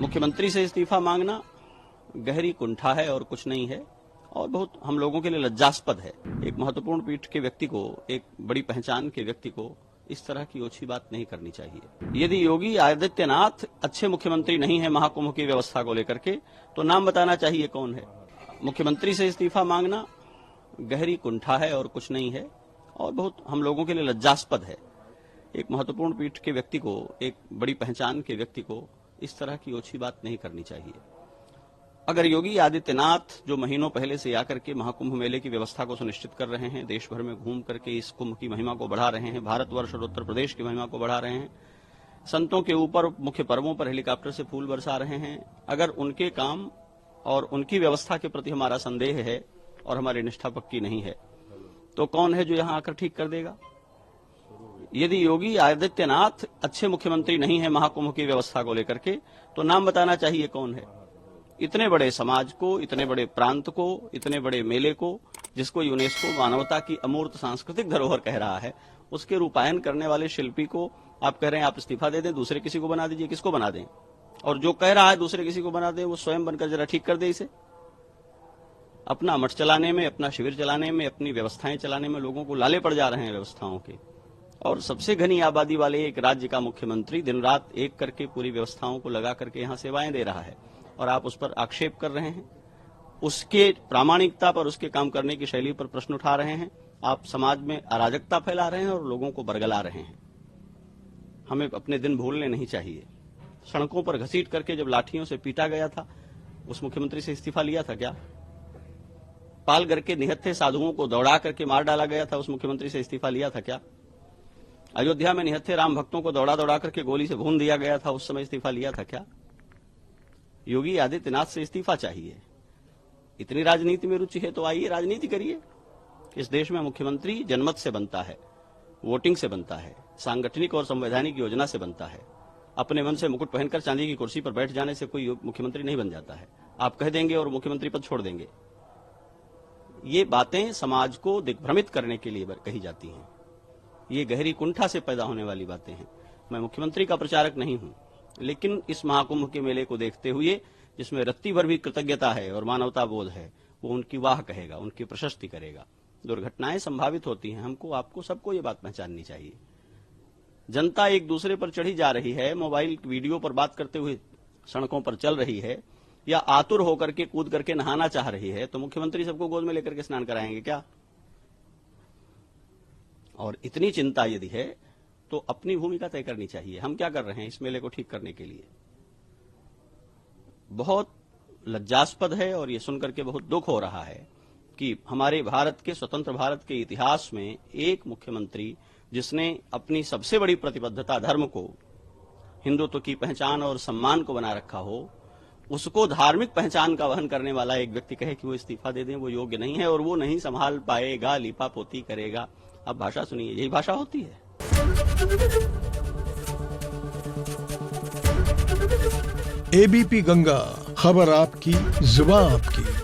मुख्यमंत्री से इस्तीफा मांगना गहरी कुंठा है और कुछ नहीं है, और बहुत हम लोगों के लिए लज्जास्पद है। एक महत्वपूर्ण पीठ के व्यक्ति को, एक बड़ी पहचान के व्यक्ति को इस तरह की ओछी बात नहीं करनी चाहिए। यदि योगी आदित्यनाथ अच्छे मुख्यमंत्री नहीं है महाकुंभ की व्यवस्था को लेकर के, तो नाम बताना चाहिए कौन है। मुख्यमंत्री से इस्तीफा मांगना गहरी कुंठा है और कुछ नहीं है, और बहुत हम लोगों के लिए लज्जास्पद है। एक महत्वपूर्ण पीठ के व्यक्ति को, एक बड़ी पहचान के व्यक्ति को इस तरह की ओछी बात नहीं करनी चाहिए। अगर योगी आदित्यनाथ जो महीनों पहले से आकर के महाकुंभ मेले की व्यवस्था को सुनिश्चित कर रहे हैं, देश भर में घूम करके इस कुंभ की महिमा को बढ़ा रहे हैं, भारतवर्ष और उत्तर प्रदेश की महिमा को बढ़ा रहे हैं, संतों के ऊपर मुख्य पर्वों पर हेलीकॉप्टर से फूल बरसा रहे हैं, अगर उनके काम और उनकी व्यवस्था के प्रति हमारा संदेह है और हमारी निष्ठा पक्की नहीं है, तो कौन है जो यहां आकर ठीक कर देगा। यदि योगी आदित्यनाथ अच्छे मुख्यमंत्री नहीं है महाकुंभ की व्यवस्था को लेकर के, तो नाम बताना चाहिए कौन है। इतने बड़े समाज को, इतने बड़े प्रांत को, इतने बड़े मेले को, जिसको यूनेस्को मानवता की अमूर्त सांस्कृतिक धरोहर कह रहा है, उसके रूपायन करने वाले शिल्पी को आप कह रहे हैं आप इस्तीफा दे दें, दूसरे किसी को बना दीजिए। किसको बना दें? और जो कह रहा है दूसरे किसी को बना दें, वो स्वयं बनकर जरा ठीक कर दे इसे। अपना मठ चलाने में, अपना शिविर चलाने में, अपनी व्यवस्थाएं चलाने में लोगों को लाले पड़ जा रहे हैं व्यवस्थाओं के। और सबसे घनी आबादी वाले एक राज्य का मुख्यमंत्री दिन रात एक करके पूरी व्यवस्थाओं को लगा करके यहां सेवाएं दे रहा है, और आप उस पर आक्षेप कर रहे हैं, उसके प्रामाणिकता पर, उसके काम करने की शैली पर प्रश्न उठा रहे हैं। आप समाज में अराजकता फैला रहे हैं और लोगों को बरगला रहे हैं। हमें अपने दिन भूलने नहीं चाहिए। सड़कों पर घसीट करके जब लाठियों से पीटा गया था, उस मुख्यमंत्री से इस्तीफा लिया था क्या? पालघर के निहत्थे साधुओं को दौड़ा करके मार डाला गया था, उस मुख्यमंत्री से इस्तीफा लिया था क्या? अयोध्या में निहत्थे राम भक्तों को दौड़ा दौड़ा करके गोली से भून दिया गया था, उस समय इस्तीफा लिया था क्या? योगी आदित्यनाथ से इस्तीफा चाहिए। इतनी राजनीति में रुचि है तो आइए राजनीति करिए। इस देश में मुख्यमंत्री जनमत से बनता है, वोटिंग से बनता है, सांगठनिक और संवैधानिक योजना से बनता है। अपने मन से मुकुट पहनकर चांदी की कुर्सी पर बैठ जाने से कोई मुख्यमंत्री नहीं बन जाता है। आप कह देंगे और मुख्यमंत्री पद छोड़ देंगे। ये बातें समाज को दिग्भ्रमित करने के लिए कही जाती हैं। ये गहरी कुंठा से पैदा होने वाली बातें हैं। मैं मुख्यमंत्री का प्रचारक नहीं हूं, लेकिन इस महाकुंभ के मेले को देखते हुए, जिसमें रत्ती भर भी कृतज्ञता है और मानवता बोध है, वो उनकी वाह कहेगा, उनकी प्रशस्ति करेगा। दुर्घटनाएं संभावित होती हैं, हमको, आपको, सबको ये बात पहचाननी चाहिए। जनता एक दूसरे पर चढ़ी जा रही है, मोबाइल वीडियो पर बात करते हुए सड़कों पर चल रही है, या आतुर होकर के कूद करके नहाना चाह रही है, तो मुख्यमंत्री सबको गोद में लेकर के स्नान कराएंगे क्या? और इतनी चिंता यदि है तो अपनी भूमिका तय करनी चाहिए। हम क्या कर रहे हैं इस मेले को ठीक करने के लिए? बहुत लज्जास्पद है, और ये सुनकर के बहुत दुख हो रहा है कि हमारे भारत के, स्वतंत्र भारत के इतिहास में एक मुख्यमंत्री जिसने अपनी सबसे बड़ी प्रतिबद्धता धर्म को, हिंदुत्व की पहचान और सम्मान को बना रखा हो, उसको धार्मिक पहचान का वहन करने वाला एक व्यक्ति कहे कि वो इस्तीफा दे दें, वो योग्य नहीं है और वो नहीं संभाल पाएगा, लीपा पोती करेगा। अब भाषा सुनिए, यही भाषा होती है। एबीपी गंगा, खबर आपकी, जुबान आपकी।